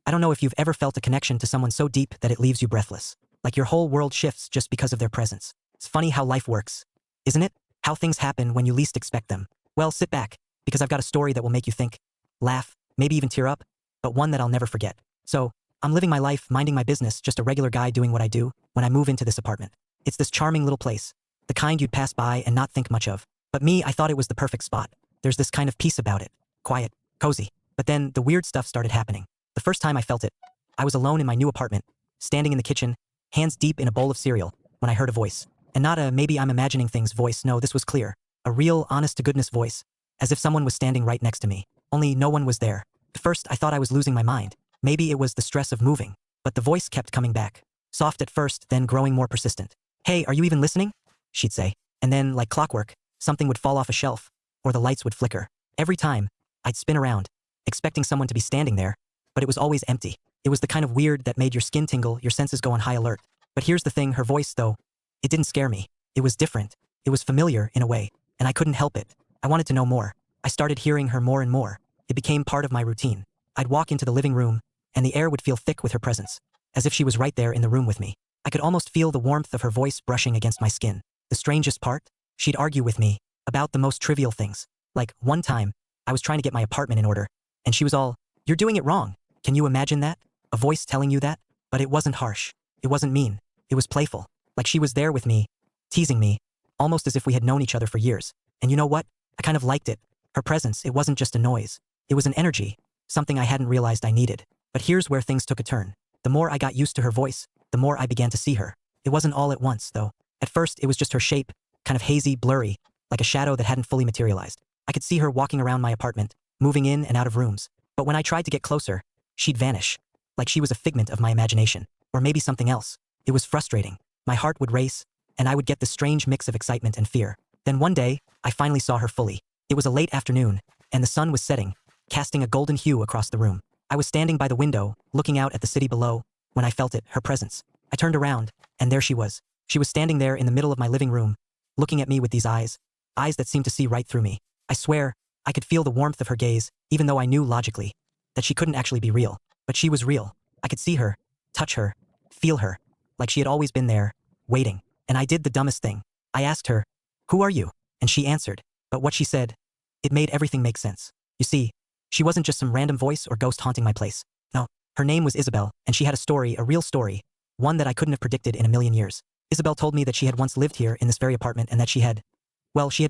I don't know if you've ever felt a connection to someone so deep that it leaves you breathless. Like your whole world shifts just because of their presence. It's funny how life works, isn't it? How things happen when you least expect them. Well, sit back, because I've got a story that will make you think, laugh, maybe even tear up, but one that I'll never forget. So, I'm living my life, minding my business, just a regular guy doing what I do, when I move into this apartment. It's this charming little place, the kind you'd pass by and not think much of. But me, I thought it was the perfect spot. There's this kind of peace about it. Quiet, cozy. But then, the weird stuff started happening. The first time I felt it, I was alone in my new apartment, standing in the kitchen, hands deep in a bowl of cereal, when I heard a voice. And not a maybe I'm imagining things voice, no, this was clear. A real, honest-to-goodness voice, as if someone was standing right next to me. Only no one was there. At first, I thought I was losing my mind. Maybe it was the stress of moving. But the voice kept coming back. Soft at first, then growing more persistent. Hey, are you even listening? She'd say. And then, like clockwork, something would fall off a shelf, or the lights would flicker. Every time, I'd spin around, expecting someone to be standing there, but it was always empty. It was the kind of weird that made your skin tingle, your senses go on high alert. But here's the thing, her voice, though, it didn't scare me. It was different. It was familiar, in a way, and I couldn't help it. I wanted to know more. I started hearing her more and more. It became part of my routine. I'd walk into the living room, and the air would feel thick with her presence, as if she was right there in the room with me. I could almost feel the warmth of her voice brushing against my skin. The strangest part? She'd argue with me about the most trivial things. Like, one time, I was trying to get my apartment in order, and she was all, "You're doing it wrong. Can you imagine that? A voice telling you that?" But it wasn't harsh. It wasn't mean. It was playful. Like she was there with me, teasing me, almost as if we had known each other for years. And you know what? I kind of liked it. Her presence, it wasn't just a noise. It was an energy, something I hadn't realized I needed. But here's where things took a turn. The more I got used to her voice, the more I began to see her. It wasn't all at once, though. At first, it was just her shape, kind of hazy, blurry, like a shadow that hadn't fully materialized. I could see her walking around my apartment, moving in and out of rooms. But when I tried to get closer, she'd vanish, like she was a figment of my imagination, or maybe something else. It was frustrating. My heart would race, and I would get this strange mix of excitement and fear. Then one day, I finally saw her fully. It was a late afternoon, and the sun was setting, casting a golden hue across the room. I was standing by the window, looking out at the city below, when I felt it, her presence. I turned around, and there she was. She was standing there in the middle of my living room, looking at me with these eyes that seemed to see right through me. I swear, I could feel the warmth of her gaze, even though I knew logically that she couldn't actually be real. But she was real. I could see her, touch her, feel her, like she had always been there, waiting. And I did the dumbest thing. I asked her, "Who are you?" And she answered. But what she said, it made everything make sense. You see, she wasn't just some random voice or ghost haunting my place. No, her name was Isabel, and she had a story, a real story, one that I couldn't have predicted in a million years. Isabel told me that she had once lived here in this very apartment and that she had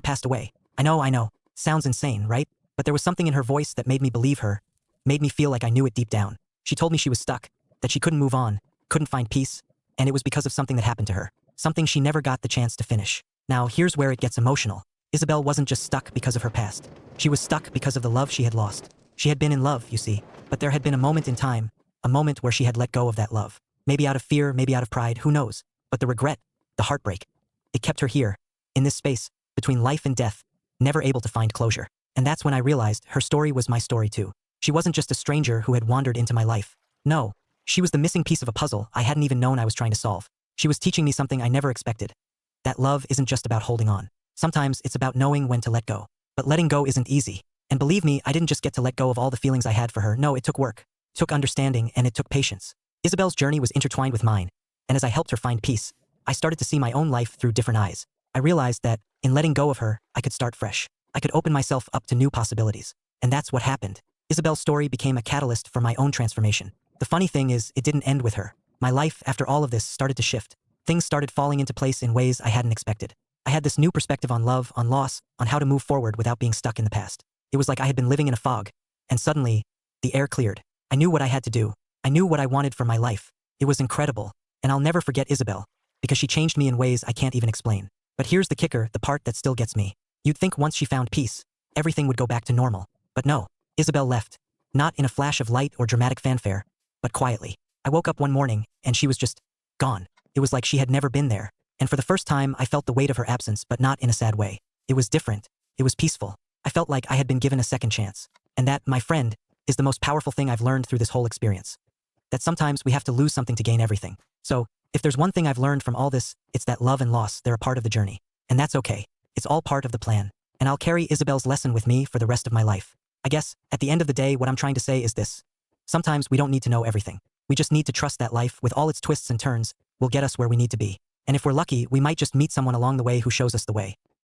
passed away. I know. Sounds insane, right? But there was something in her voice that made me believe her, made me feel like I knew it deep down. She told me she was stuck, that she couldn't move on, couldn't find peace, and it was because of something that happened to her. Something she never got the chance to finish. Now, here's where it gets emotional. Isabel wasn't just stuck because of her past. She was stuck because of the love she had lost. She had been in love, you see, but there had been a moment in time, a moment where she had let go of that love. Maybe out of fear, maybe out of pride, who knows? But the regret, the heartbreak, it kept her here, in this space, between life and death, never able to find closure. And that's when I realized her story was my story too. She wasn't just a stranger who had wandered into my life. No, she was the missing piece of a puzzle I hadn't even known I was trying to solve. She was teaching me something I never expected. That love isn't just about holding on. Sometimes it's about knowing when to let go. But letting go isn't easy. And believe me, I didn't just get to let go of all the feelings I had for her. No, it took work, took understanding, and it took patience. Isabel's journey was intertwined with mine, and as I helped her find peace, I started to see my own life through different eyes. I realized that, in letting go of her, I could start fresh. I could open myself up to new possibilities. And that's what happened. Isabel's story became a catalyst for my own transformation. The funny thing is, it didn't end with her. My life, after all of this, started to shift. Things started falling into place in ways I hadn't expected. I had this new perspective on love, on loss, on how to move forward without being stuck in the past. It was like I had been living in a fog, and suddenly, the air cleared. I knew what I had to do. I knew what I wanted for my life. It was incredible, and I'll never forget Isabel, because she changed me in ways I can't even explain. But here's the kicker, the part that still gets me. You'd think once she found peace, everything would go back to normal. But no, Isabel left. Not in a flash of light or dramatic fanfare, but quietly. I woke up one morning, and she was just gone. It was like she had never been there. And for the first time, I felt the weight of her absence, but not in a sad way. It was different. It was peaceful. I felt like I had been given a second chance. And that, my friend, is the most powerful thing I've learned through this whole experience. That sometimes we have to lose something to gain everything. So, if there's one thing I've learned from all this, it's that love and loss, they're a part of the journey. And that's okay. It's all part of the plan. And I'll carry Isabel's lesson with me for the rest of my life. I guess, at the end of the day, what I'm trying to say is this. Sometimes we don't need to know everything. We just need to trust that life, with all its twists and turns, will get us where we need to be. And if we're lucky, we might just meet someone along the way who shows us the way.